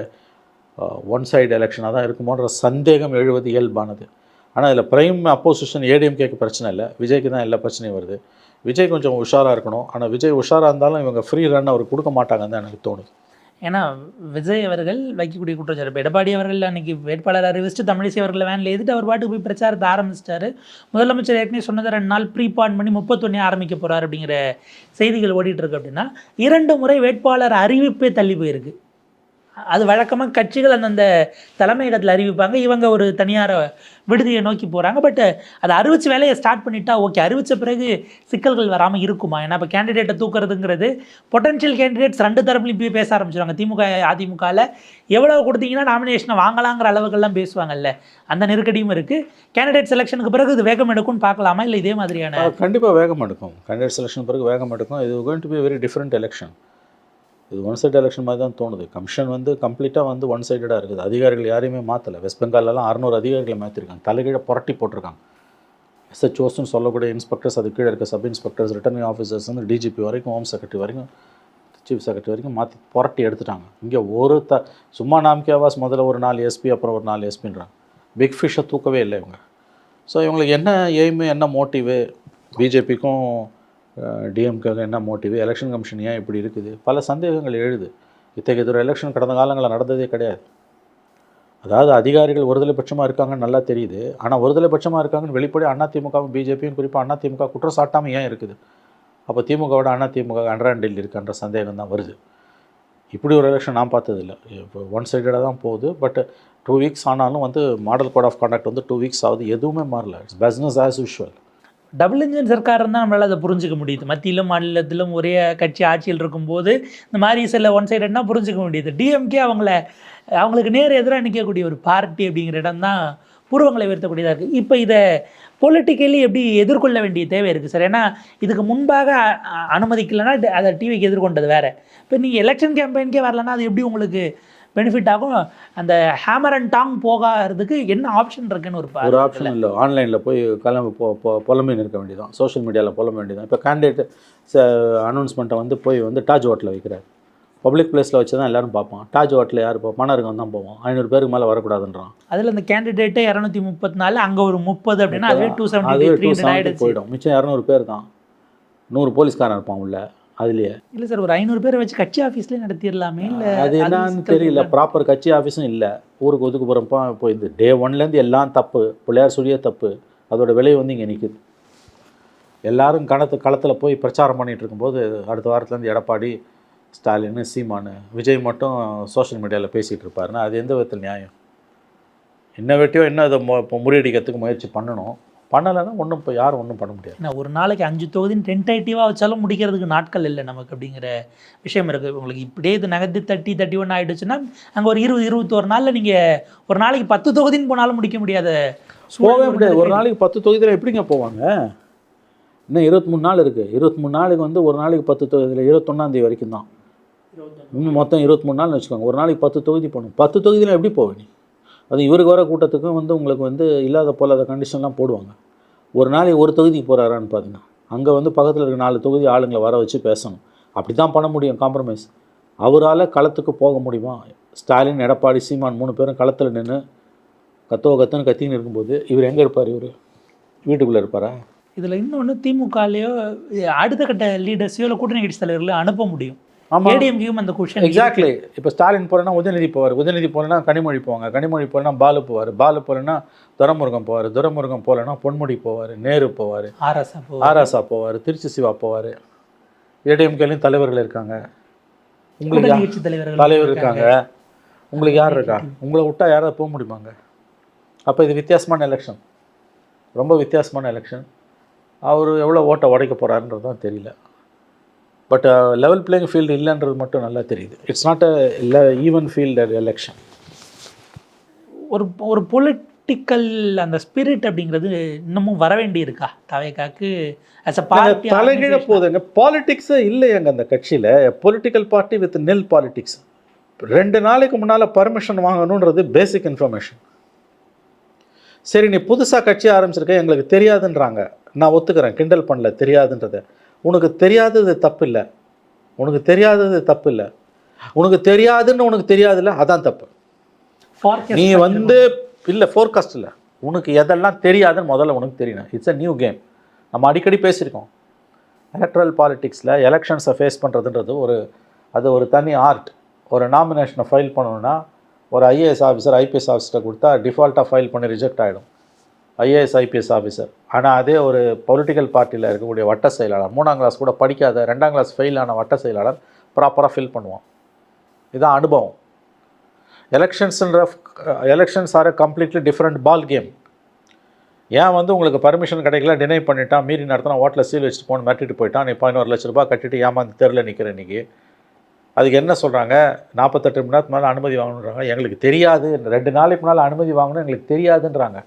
one side எலெக்ஷனாக தான் இருக்குமோன்ற சந்தேகம் எழுவது இயல்பானது. ஆனால் இதில் பிரைம் அப்போசிஷன் ஏடிஎம்கேக்கு பிரச்சனை இல்லை, விஜய்க்கு தான் எல்லா பிரச்சனையும் வருது. விஜய் கொஞ்சம் உஷாராக இருக்கணும். ஆனால் விஜய் உஷாராக இருந்தாலும் இவங்க ஃப்ரீ ரன் அவர் கொடுக்க மாட்டாங்கன்னு தான் எனக்கு தோணுது. ஏன்னா விஜய் அவர்கள் வைக்கக்கூடிய குற்றச்சாட்டு, இப்போ எடப்பாடி அவர்கள் அன்றைக்கி வேட்பாளர் அறிவிச்சுட்டு தமிழிசை அவர்களை வேனில் எழுதிட்டு அவர் பாட்டுக்கு போய் பிரச்சாரத்தை ஆரம்பிச்சிட்டாரு. முதலமைச்சர் ஏற்கனவே சொன்னதை 2 நாள் ப்ரீபான் பண்ணி 31 ஆரம்பிக்க போகிறார் அப்படிங்கிற செய்திகள் ஓடிட்டுருக்கு. அப்படின்னா 2 முறை வேட்பாளர் அறிவிப்பே தள்ளி போயிருக்கு. அது வழக்கமாக கட்சிகள் அந்தந்த தலைமையிடத்தில் அறிவிப்பாங்க, இவங்க ஒரு தனியார் விடுதியை நோக்கி போகிறாங்க. பட் அதை அறிவிச்சு வேலையை ஸ்டார்ட் பண்ணிட்டா ஓகே, அறிவித்த பிறகு சிக்கல்கள் வராமல் இருக்குமா? ஏன்னா இப்போ கேண்டிடேட்டை தூக்குறதுங்கிறது பொட்டன்ஷியல் கேண்டிடேட்ஸ் 2 தரப்புலையும் போய் பேச ஆரம்பிச்சிருவாங்க. திமுக அதிமுகவில் எவ்வளோ கொடுத்தீங்கன்னா நாமினேஷனை வாங்கலாங்கிற அளவுகள்லாம் பேசுவாங்கல்ல, அந்த நெருக்கடியும் இருக்குது. கேண்டிடேட் செலெக்ஷனுக்கு பிறகு இது வேகம் எடுக்கும்னு பார்க்கலாமா? இல்லை இதே மாதிரியான? கண்டிப்பாக வேகம் எடுக்கும். கேண்டிடேட் செலெக்ஷன் பிறகு வேகம் எடுக்கும். இது going to be very different election. இது ஒன் சைடு எலெக்ஷன் மாதிரி தான் தோணுது. கமிஷன் வந்து கம்ப்ளீட்டாக வந்து ஒன் சைடடாக இருக்குது. அதிகாரிகள் யாரையுமே மாற்றலை. வெஸ்ட் பெங்காலெலாம் 600 அதிகாரிகளை மாற்றிருக்காங்க. தலைகீழ புரட்டி போட்டிருக்காங்க. எஸ்ஹெச்ஓஸ்ன்னு சொல்லக்கூடிய இன்ஸ்பெக்டர்ஸ், அது கீழே இருக்க சப் இன்ஸ்பெக்டர்ஸ், ரிட்டர்னிங் ஆஃபீஸர்ஸ் வந்து டிஜிபி வரைக்கும், ஹோம் செக்ரட்டரி வரைக்கும், சீஃப் செக்ரட்டரி வரைக்கும் மாற்றி புரட்டி எடுத்துட்டாங்க. இங்கே ஒரு சும்மா நாம்கே ஆவாஸ் முதல்ல ஒரு 4 எஸ்பி, அப்புறம் ஒரு 4 எஸ்பின்றாங்க. பிக் ஃபிஷ்ஷை தூக்கவே இல்லை இவங்க. ஸோ இவங்களுக்கு என்ன எய்மு, என்ன மோட்டிவு? பிஜேபிக்கும் டிஎம்கேக்கு என்ன மோட்டிவ்? எலெக்ஷன் கமிஷன் ஏன் இப்படி இருக்குது? பல சந்தேகங்கள் எழுது. இத்தகைய ஒரு எலெக்ஷன் கடந்த காலங்களில் நடந்ததே கிடையாது. அதாவது அதிகாரிகள் ஒருதலைபட்சமாக இருக்காங்கன்னு நல்லா தெரியுது. ஆனால் ஒருதலைபட்சமாக இருக்காங்கன்னு வெளிப்படையாக அதிமுகவும் பிஜேபியும் குறிப்பாக அதிமுக குற்றம் சாட்டாமல் ஏன் இருக்குது? அப்போ திமுகவோட அதிமுக அண்டராண்டில் இருக்குன்ற சந்தேகம் தான் வருது. இப்படி ஒரு எலெக்ஷன் நான் பார்த்ததில்லை. இப்போ ஒன் சைடடாக தான் போகுது. பட் 2 வீக்ஸ் ஆனாலும் வந்து மாடல் கோட் ஆஃப் கான்டக்ட் வந்து 2 வீக்ஸ் ஆகுது, எதுவுமே மாறல. It's business as usual. Double engine Sarkar தான் நம்மளால் அதை புரிஞ்சுக்க முடியுது. மத்தியிலும் மாநிலத்திலும் ஒரே கட்சி ஆட்சியில் இருக்கும்போது இந்த மாதிரி சில ஒன் சைடட்னா புரிஞ்சுக்க முடியுது. டிஎம்கே அவங்களுக்கு நேர் எதிராக நிற்கக்கூடிய ஒரு பார்ட்டி அப்படிங்கிற இடம் தான் பூர்வங்களை உயர்த்தக்கூடியதாக இருக்குது. இப்போ இதை பொலிட்டிக்கலி எப்படி எதிர்கொள்ள வேண்டிய தேவை இருக்குது சார்? ஏன்னா இதுக்கு முன்பாக அனுமதிக்கலைன்னா அதை டிவிக்கு எதிர்கொண்டது வேறு. இப்போ நீங்கள் எலெக்ஷன் கேம்பெயின்கே வரலன்னா அது எப்படி உங்களுக்கு பெனிஃபிட் ஆகும்? அந்த ஹேமர் அண்ட் டாங் போகாததுக்கு என்ன ஆப்ஷன் இருக்குன்னு ஒரு ஆப்ஷன் இல்லை. ஆன்லைனில் போய் புலம்பின்னு இருக்க வேண்டியதான், சோஷியல் மீடியாவில் புலம்ப வேண்டியதான். இப்போ கேண்டிடேட் அனௌன்ஸ்மெண்ட்டை போய் டாஜ் ஹோட்டலில் வைக்கிறார். பப்ளிக் பிளேஸில் வச்சு தான் எல்லோரும் பார்ப்பான். டாஜ் ஹோட்டலில் யார் பணம் இருக்கவன் தான் போவோம். 500 பேருக்கு மேலே வரக்கூடாதுன்றான். அதில் அந்த கேண்டிடேட்டே 234, அங்கே ஒரு 30 அப்படின்னா அதுவே 270 போயிடும். மிச்சம் 200 பேர் தான். 100 போலீஸ்காரன் இருப்பான் உள்ள. அதுலேயே இல்லை சார், ஒரு 500 பேரை வச்சு கட்சி ஆஃபீஸ்லேயே நடத்திடலாமே. இல்லை அது என்னன்னு தெரியல. ப்ராப்பர் கட்சி ஆஃபீஸும் இல்லை. ஊருக்கு ஒதுக்குப்புறப்பா போயிடுது. டே 1லேருந்து எல்லாம் தப்பு. பிள்ளையார் சொல்லியே தப்பு. அதோட விலை இங்கே நிற்குது. எல்லாரும் களத்தில் போய் பிரச்சாரம் பண்ணிகிட்டு இருக்கும்போது அடுத்த வாரத்துலேருந்து எடப்பாடி, ஸ்டாலின், சீமானு, விஜய் மட்டும் சோஷியல் மீடியாவில் பேசிகிட்டு இருப்பாருன்னா அது எந்த விதத்தில் நியாயம்? இன்னவேட்டியோ இன்னும் அதை முறியடிக்கிறதுக்கு முயற்சி பண்ணலைன்னா ஒன்றும் இப்போ யாரும் ஒன்றும் பண்ண முடியாது. ஏன்னா ஒரு நாளைக்கு 5 தொகுதின்னு டென்டேட்டிவாக வச்சாலும் முடிக்கிறதுக்கு நாட்கள் இல்லை நமக்கு அப்படிங்கிற விஷயம் இருக்குது. உங்களுக்கு இப்படியே இது நகர்ந்து 31 ஆகிடுச்சுன்னா அங்கே ஒரு 20-21 நாளில் நீங்கள் ஒரு நாளைக்கு 10 தொகுதின்னு போனாலும் முடிக்க முடியாத போகவே முடியாது. ஒரு நாளைக்கு 10 தொகுதியில் எப்படிங்க போவாங்க? இன்னும் 23 நாள் இருக்குது. 23 நாளுக்கு ஒரு நாளைக்கு 10 தொகுதியில் 21ஆம் தேதி வரைக்கும் தான். இன்னும் மொத்தம் 23 நாள்னு வச்சுக்கோங்க. ஒரு நாளைக்கு 10 தொகுதி போகணும். 10 தொகுதியில் எப்படி போவேன் நீ? அது இவருக்கு வர கூட்டத்துக்கும் உங்களுக்கு இல்லாத போலாத கண்டிஷன்லாம் போடுவாங்க. ஒரு நாளைக்கு ஒரு தொகுதிக்கு போகிறாரான்னு பார்த்தீங்கன்னா அங்கே பக்கத்தில் இருக்க 4 தொகுதி ஆளுங்களை வர வச்சு பேசணும். அப்படி தான் பண்ண முடியும் காம்ப்ரமைஸ். அவரால் களத்துக்கு போக முடியுமா? ஸ்டாலின், எடப்பாடி, சீமான் 3 பேரும் களத்தில் நின்று கத்துன்னு கத்தின்னு இருக்கும்போது இவர் எங்கே இருப்பார்? இவர் வீட்டுக்குள்ளே இருப்பாரா? இதில் இன்னொன்று, திமுகலையோ அடுத்த கட்ட லீடர்ஸையோ இல்லை கூட்டணி கட்சி தலைவர்களையோ அனுப்ப முடியும். ஆமாம், ஏடிஎம்கேயும் அந்த கொஷன். எக்ஸாக்ட்லி. இப்போ ஸ்டாலின் போகிறேன்னா உதயநிதி போவார். உதயநிதி போகலன்னா கனிமொழி போவாங்க. கனிமொழி போகலன்னா பாலு போவார். பாலு போகலன்னா துரைமுருகன் போவார். துரைமுருகன் போகலன்னா பொன்முடி போவார். நேரு போவார். ஆராசா போவார். திருச்சி சிவா போவார். ஏடிஎம்கேலையும் தலைவர்கள் இருக்காங்க. உங்களுக்கு தலைவர் இருக்காங்க. உங்களுக்கு யார் இருக்கா? உங்களை விட்டால் யாராவது போக முடியுமாங்க? அப்போ இது வித்தியாசமான எலெக்ஷன், ரொம்ப வித்தியாசமான எலெக்ஷன். அவர் எவ்வளோ ஓட்டை உடைக்க போகிறாருன்றது தான் தெரியல. பட் லெவல் பிளேயிங் ஃபீல்டு இல்லைன்றது மட்டும் நல்லா தெரியுது. It's not a even field election. ஒரு பொலிட்டிக்கல் அந்த ஸ்பிரிட் அப்படிங்கிறது இன்னமும் வர வேண்டி இருக்கா தவேகாக்கு? அஸ் அ பார்ட்டி தலைகீழ போகுதுங்க. பாலிட்டிக்ஸே இல்லையாங்க அந்த கட்சியில். பொலிட்டிக்கல் பார்ட்டி வித் நெல் பாலிட்டிக்ஸ். 2 நாளைக்கு முன்னால் பர்மிஷன் வாங்கணுன்றது பேசிக் இன்ஃபர்மேஷன். சரி, நீ புதுசாக கட்சி ஆரம்பிச்சிருக்க, எங்களுக்கு தெரியாதுன்றாங்க. நான் ஒத்துக்கிறேன், கிண்டல் பண்ணல தெரியாதுன்றதை. உனக்கு தெரியாதது தப்பு இல்லை. உனக்கு தெரியாதுன்னு உனக்கு தெரியாதுல்ல, அதான் தப்பு. நீ இல்லை ஃபோர்காஸ்ட் இல்லை, உனக்கு எதெல்லாம் தெரியாதுன்னு முதல்ல உனக்கு தெரியணும். It's a new game. நம்ம அடிக்கடி பேசியிருக்கோம். எலக்ட்ரல் பாலிட்டிக்ஸில் எலெக்ஷன்ஸை ஃபேஸ் பண்ணுறதுன்றது அது ஒரு தனி ஆர்ட். ஒரு நாமினேஷனை ஃபைல் பண்ணணுன்னா ஒரு ஐஏஎஸ் ஆஃபீஸர் ஐபிஎஸ் ஆஃபீஸரை கொடுத்தா டிஃபால்ட்டாக ஃபைல் பண்ணி ரிஜெக்ட் ஆகிடும் ஐஏஎஸ் ஐபிஎஸ் ஆஃபீஸர். ஆனால் அதே ஒரு பொலிட்டிக்கல் பார்ட்டியில் இருக்கக்கூடிய வட்ட செயலாளர், 3ஆம் கிளாஸ் கூட படிக்காத 2ஆம் கிளாஸ் ஃபெயில் ஆன வட்ட செயலாளர் ப்ராப்பராக ஃபில் பண்ணுவான். இதுதான் அனுபவம். Elections are completely different ball game. ஏன் உங்களுக்கு பர்மிஷன் கிடைக்கல, டினை பண்ணிட்டான், மீறி நடத்தினா ஓட்டில் சீல் வச்சுட்டு போன்னு மிரட்டிட்டு போயிட்டான், நீ 11 லட்ச ரூபாய் கட்டிட்டு ஏமாந்து தெருவில் நிற்கிற இன்றைக்கி. அதுக்கு என்ன சொல்கிறாங்க? 48 மணி நேரத்துக்கு மேலே அனுமதி வாங்கணுன்றாங்க. எங்களுக்கு தெரியாது. 2 நாளைக்கு முன்னால் அனுமதி வாங்கணும், எங்களுக்கு தெரியாதுன்றாங்க.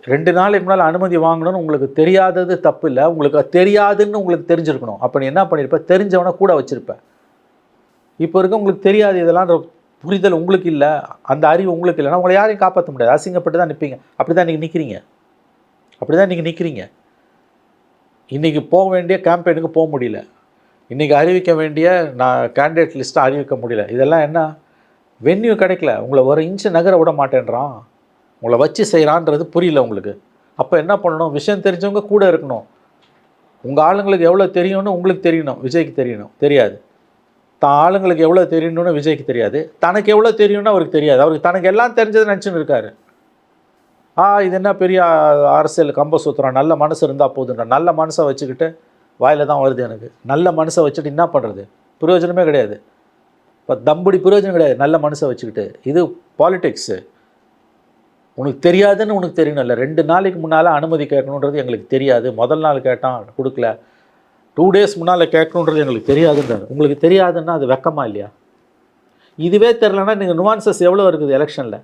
2 நாளைக்கு முன்னால் அனுமதி வாங்கணும்னு உங்களுக்கு தெரியாதது தப்பு இல்லை. உங்களுக்கு தெரியாதுன்னு உங்களுக்கு தெரிஞ்சிருக்கணும். அப்போ நீ என்ன பண்ணியிருப்ப? தெரிஞ்சவனை கூட வச்சுருப்பேன். இப்போ இருக்க உங்களுக்கு தெரியாது இதெல்லாம் புரிதல் உங்களுக்கு இல்லை, அந்த அறிவு உங்களுக்கு இல்லைன்னா உங்களை யாரையும் காப்பாற்ற முடியாது. அசிங்கப்பட்டு தான் நிற்பீங்க. அப்படி தான் இன்றைக்கி நிற்கிறீங்க. இன்றைக்கி போக வேண்டிய கேம்பெயினுக்கு போக முடியல. இன்றைக்கி அறிவிக்க வேண்டிய கேண்டிடேட் லிஸ்ட்டை அறிவிக்க முடியல. இதெல்லாம் என்ன? வென்யூ கிடைக்கல. உங்களை ஒரு இன்ச்சு நகர விட மாட்டேன்றான். உங்களை வச்சு செய்கிறான்றது புரியல உங்களுக்கு. அப்போ என்ன பண்ணணும்? விஷயம் தெரிஞ்சவங்க கூட இருக்கணும். உங்கள் ஆளுங்களுக்கு எவ்வளோ தெரியும்னு உங்களுக்கு தெரியணும். விஜய்க்கு தெரியாது. தான் ஆளுங்களுக்கு எவ்வளோ தெரியணும்னு விஜய்க்கு தெரியாது. தனக்கு எவ்வளோ தெரியும்னு அவருக்கு தெரியாது. அவருக்கு தனக்கு எல்லாம் தெரிஞ்சது நினச்சின்னு இருக்காரு. இது என்ன பெரிய அரசியல் கம்ப சூத்திரம், நல்ல மனசு இருந்தால் போதுன்ற. நல்ல மனசை வச்சுக்கிட்டு வாயில் தான் வருது எனக்கு. நல்ல மனசை வச்சுட்டு என்ன பண்ணுறது? பிரயோஜனமே கிடையாது. இப்போ தம்புடி பிரயோஜனம் கிடையாது நல்ல மனசை வச்சுக்கிட்டு. இது பாலிடிக்ஸு. உனக்கு தெரியாதுன்னு உனக்கு தெரியணும் இல்லை, 2 நாளைக்கு முன்னால் அனுமதி கேட்கணுன்றது எங்களுக்கு தெரியாது, முதல் நாள் கேட்டான் கொடுக்கல, 2 days முன்னால் கேட்கணுன்றது எங்களுக்கு தெரியாதுன்றாரு. உங்களுக்கு தெரியாதுன்னா அது வெக்கமா இல்லையா? இதுவே தெரிலன்னா நீங்கள் நுவான்சஸ் எவ்வளோ இருக்குது எலெக்ஷனில்?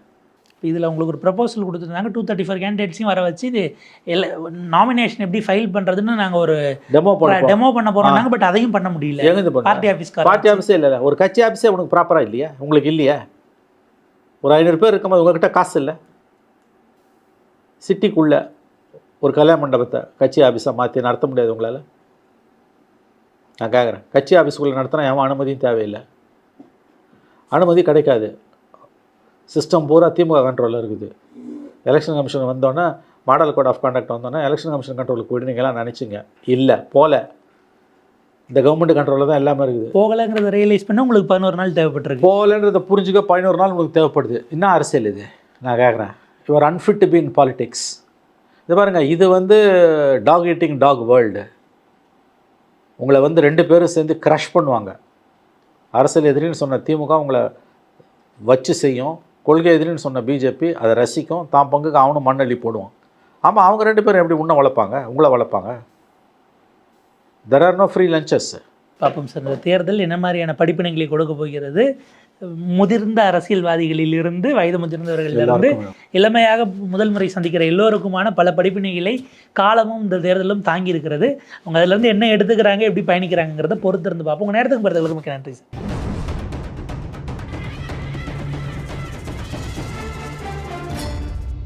இதில் உங்களுக்கு ஒரு ப்ரப்போசல் கொடுத்துருந்தாங்க, 234 கேண்டிடேட்ஸையும் வர வச்சு இது நாமினேஷன் எப்படி ஃபைல் பண்ணுறதுன்னு நாங்கள் ஒரு டெமோ பண்ண போகிறோம். பட் அதையும் பண்ண முடியல. எங்கே பார்ட்டி ஆஃபீஸ்க்கு பார்ட்டி ஆஃபீஸே இல்லை, ஒரு கட்சி ஆஃபீஸே உனக்கு ப்ராப்பராக இல்லையா? உங்களுக்கு இல்லையா? ஒரு 500 பேர் இருக்கும்போது உங்கள்கிட்ட காசு இல்லை? சிட்டிக்குள்ளே ஒரு கல்யாண மண்டபத்தை கட்சி ஆஃபீஸாக மாற்றி நடத்த முடியாது உங்களால்? நான் கேட்குறேன், கட்சி ஆஃபீஸுக்குள்ளே நடத்தினா எவன் அனுமதியும் தேவையில்லை, அனுமதி கிடைக்காது. சிஸ்டம் பூரா திமுக கண்ட்ரோலில் இருக்குது. எலெக்ஷன் கமிஷன் வந்தோன்னே மாடல் கோட் ஆஃப் கான்டக்ட் வந்தோன்னே எலெக்ஷன் கமிஷன் கண்ட்ரோலுக்கு போயிடுவீங்களாம் நினச்சிங்க. இல்லை, போகல. இந்த கவர்மெண்ட் கண்ட்ரோலில் தான் எல்லாமே இருக்குது. போகலைங்கிறத ரியலைஸ் பண்ண உங்களுக்கு 11 நாள் தேவைப்பட்டிருக்கு. போகலன்றதை புரிஞ்சுக்க 11 நாள் உங்களுக்கு தேவைப்படுது. என்ன அரசியல் இது? நான் கேட்குறேன். Your unfit to be in politics. இது பாருங்கள், இது டாக் ஈட்டிங் டாக் வேர்ல்டு. உங்களை 2 பேரும் சேர்ந்து க்ரஷ் பண்ணுவாங்க. அரசியல் எதிரின்னு சொன்ன திமுக உங்களை வச்சு செய்யும், கொள்கை எதிரின்னு சொன்ன பிஜேபி அதை ரசிக்கும், தான் பங்குக்கு அவனும் மண்ணள்ளி போடுவான். ஆமாம், அவங்க 2 பேரும் எப்படி உன்னை வளர்ப்பாங்க, உங்களை வளர்ப்பாங்க? There are no free lunches. பார்ப்போம் சார், இந்த தேர்தல் என்ன மாதிரியான படிப்பினைகளை கொடுக்க போகிறது. முதிர்ந்த அரசியல்வாதிகளிலிருந்து வயது முதிர்ந்தவர்களிலிருந்து இளமையாக முதல் முறை சந்திக்கிற எல்லோருக்குமான பல படிப்பினைகளை காலமும் இந்த தேர்தலும் தாங்கி இருக்கிறது. அவங்க அதிலிருந்து என்ன எடுத்துக்கிறாங்க, எப்படி பயணிக்கிறாங்கிறத பொறுத்திருந்து பார்ப்போம். உங்கள் நேரத்துக்கு பொறுத்தவரைக்கும் மிக்க நன்றி சார்.